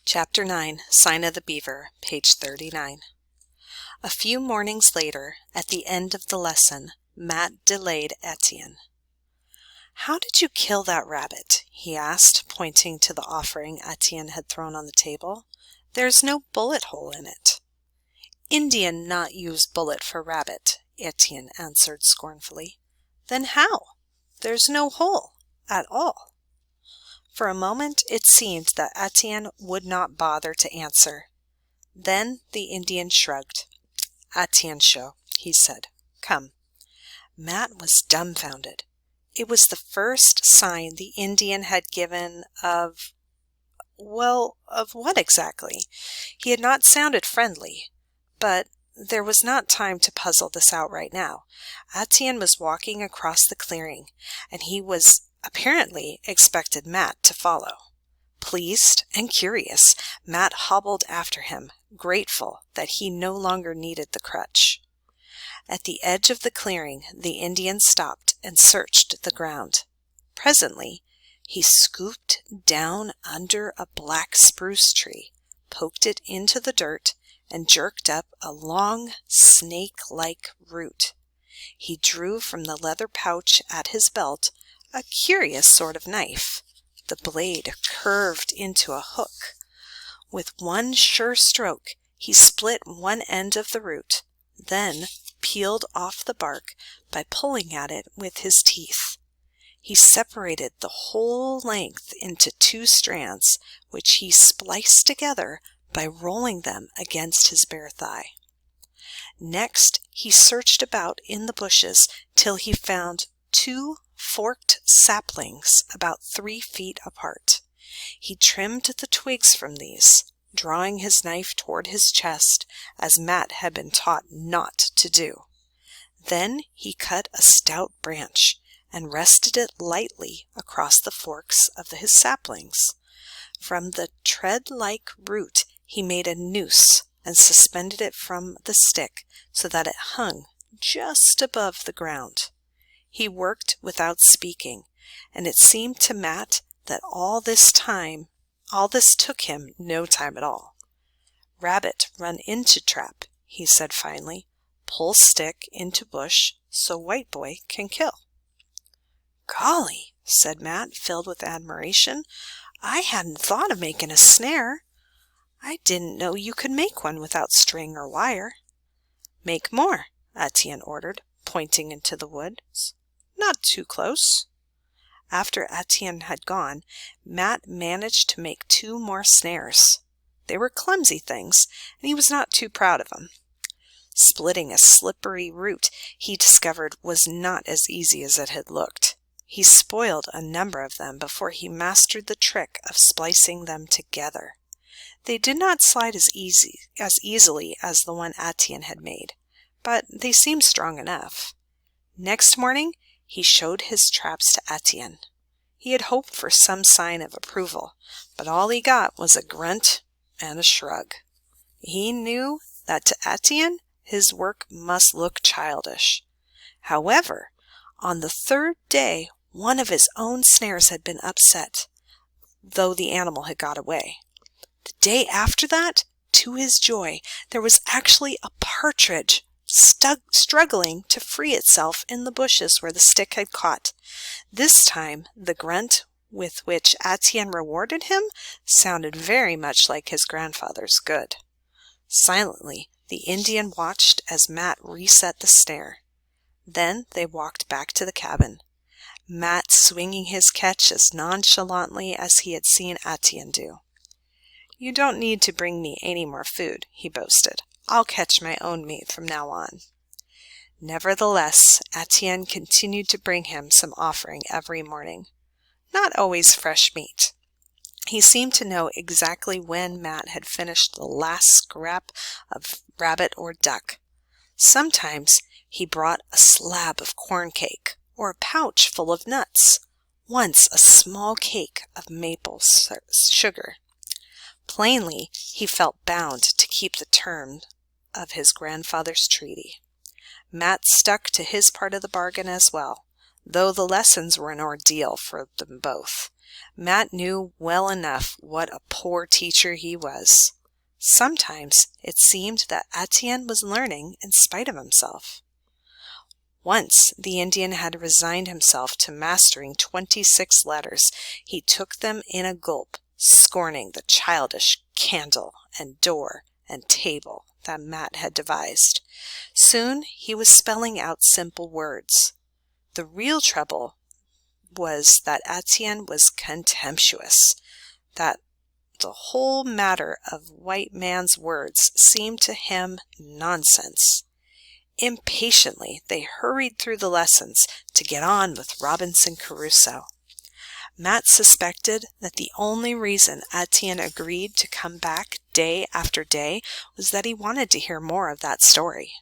Chapter 9, Sign of the Beaver, page 39. A few mornings later, at the end of the lesson, Matt delayed Etienne. "How did you kill that rabbit?" he asked, pointing to the offering Etienne had thrown on the table. "There's no bullet hole in it." "Indian not use bullet for rabbit," Etienne answered scornfully. "Then how? There's no hole at all." For a moment it seemed that Etienne would not bother to answer. Then the Indian shrugged. "Etienne show," he said. "Come." Matt was dumbfounded. It was the first sign the Indian had given of what exactly? He had not sounded friendly, but there was not time to puzzle this out right now. Etienne was walking across the clearing, and he was apparently expected Matt to follow. Pleased and curious, Matt hobbled after him, grateful that he no longer needed the crutch. At the edge of the clearing, the Indian stopped and searched the ground. Presently, he scooped down under a black spruce tree, poked it into the dirt, and jerked up a long, snake-like root. He drew from the leather pouch at his belt a curious sort of knife. The blade curved into a hook. With one sure stroke, he split one end of the root, then peeled off the bark by pulling at it with his teeth. He separated the whole length into two strands, which he spliced together by rolling them against his bare thigh. Next, he searched about in the bushes till he found two forked saplings about 3 feet apart. He trimmed the twigs from these, drawing his knife toward his chest, as Matt had been taught not to do. Then he cut a stout branch and rested it lightly across the forks of his saplings. From the tread-like root he made a noose and suspended it from the stick so that it hung just above the ground. He worked without speaking, and it seemed to Matt that all this took him no time at all. "Rabbit run into trap," he said finally. "Pull stick into bush so white boy can kill." "Golly," said Matt, filled with admiration. "I hadn't thought of making a snare. I didn't know you could make one without string or wire." "Make more," Etienne ordered, pointing into the woods. "Not too close." After Etienne had gone, Matt managed to make 2 more snares. They were clumsy things, and he was not too proud of them. Splitting a slippery root, he discovered, was not as easy as it had looked. He spoiled a number of them before he mastered the trick of splicing them together. They did not slide as easily as the one Etienne had made, but they seemed strong enough. Next morning, he showed his traps to Etienne. He had hoped for some sign of approval, but all he got was a grunt and a shrug. He knew that to Etienne his work must look childish. However, on the 3rd day, one of his own snares had been upset, though the animal had got away. The day after that, to his joy, there was actually a partridge struggling to free itself in the bushes where the stick had caught. This time, the grunt with which Etienne rewarded him sounded very much like his grandfather's good. Silently, the Indian watched as Matt reset the snare. Then they walked back to the cabin, Matt swinging his catch as nonchalantly as he had seen Etienne do. "You don't need to bring me any more food," he boasted. "I'll catch my own meat from now on." Nevertheless, Etienne continued to bring him some offering every morning. Not always fresh meat. He seemed to know exactly when Matt had finished the last scrap of rabbit or duck. Sometimes he brought a slab of corn cake or a pouch full of nuts, once a small cake of maple sugar. Plainly, he felt bound to keep the term of his grandfather's treaty. Matt stuck to his part of the bargain as well, though the lessons were an ordeal for them both. Matt knew well enough what a poor teacher he was. Sometimes it seemed that Etienne was learning in spite of himself. Once the Indian had resigned himself to mastering 26 letters. He took them in a gulp, scorning the childish candle and door and table that Matt had devised. Soon he was spelling out simple words. The real trouble was that Etienne was contemptuous, that the whole matter of white man's words seemed to him nonsense. Impatiently they hurried through the lessons to get on with Robinson Crusoe. Matt suspected that the only reason Etienne agreed to come back day after day was that he wanted to hear more of that story.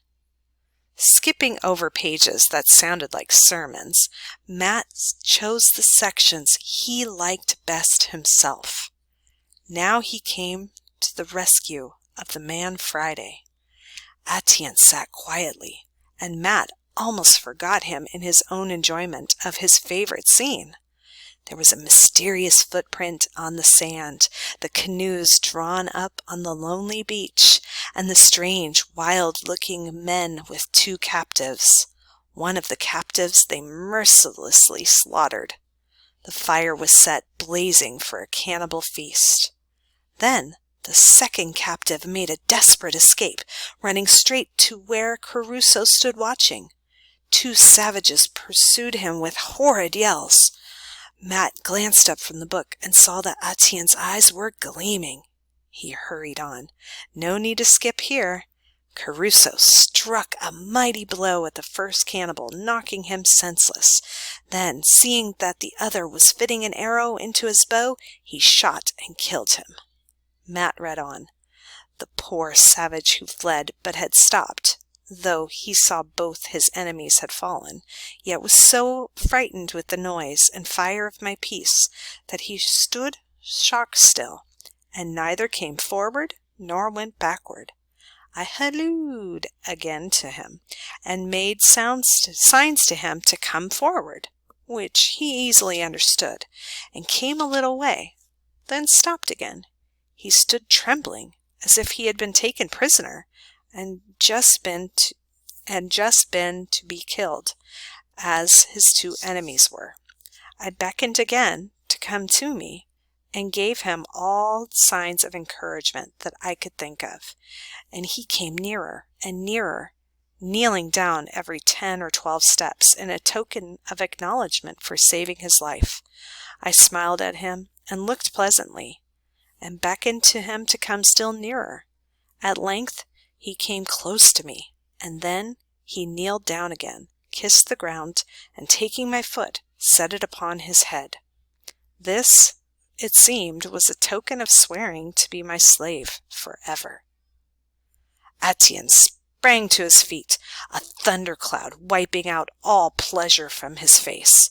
Skipping over pages that sounded like sermons, Matt chose the sections he liked best himself. Now he came to the rescue of the man Friday. Etienne sat quietly, and Matt almost forgot him in his own enjoyment of his favorite scene. There was a mysterious footprint on the sand, the canoes drawn up on the lonely beach, and the strange, wild-looking men with 2 captives. One of the captives they mercilessly slaughtered. The fire was set blazing for a cannibal feast. Then the second captive made a desperate escape, running straight to where Crusoe stood watching. 2 savages pursued him with horrid yells. Matt glanced up from the book and saw that Etienne's eyes were gleaming. He hurried on. No need to skip here. Crusoe struck a mighty blow at the first cannibal, knocking him senseless. Then, seeing that the other was fitting an arrow into his bow, he shot and killed him. Matt read on. The poor savage who fled but had stopped, though he saw both his enemies had fallen, yet was so frightened with the noise and fire of my piece that he stood stock-still, and neither came forward nor went backward. I hallooed again to him, and made signs to him to come forward, which he easily understood, and came a little way, then stopped again. He stood trembling, as if he had been taken prisoner, and just been to be killed, as his 2 enemies were. I beckoned again to come to me, and gave him all signs of encouragement that I could think of, and he came nearer and nearer, kneeling down every 10 or 12 steps in a token of acknowledgment for saving his life. I smiled at him and looked pleasantly, and beckoned to him to come still nearer. At length he came close to me, and then he kneeled down again, kissed the ground, and taking my foot, set it upon his head. This, it seemed, was a token of swearing to be my slave forever. Etienne sprang to his feet, a thundercloud wiping out all pleasure from his face.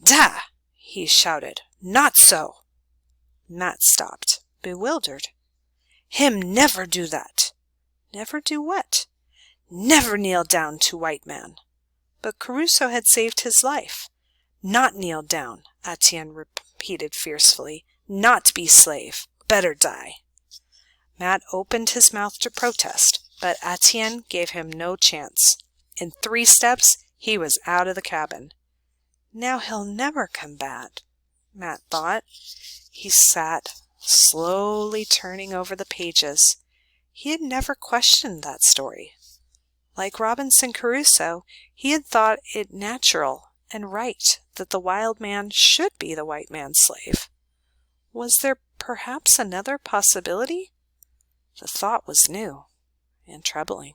"Da!" he shouted. "Not so!" Matt stopped, bewildered. "Him never do that." "Never do what?" "Never kneel down to white man." But Crusoe had saved his life. "Not kneel down," Etienne repeated fiercely. "Not be slave. Better die." Matt opened his mouth to protest, but Etienne gave him no chance. In 3 steps he was out of the cabin. Now he'll never come back, Matt thought. He sat, slowly turning over the pages. He had never questioned that story. Like Robinson Crusoe, he had thought it natural and right that the wild man should be the white man's slave. Was there perhaps another possibility? The thought was new and troubling.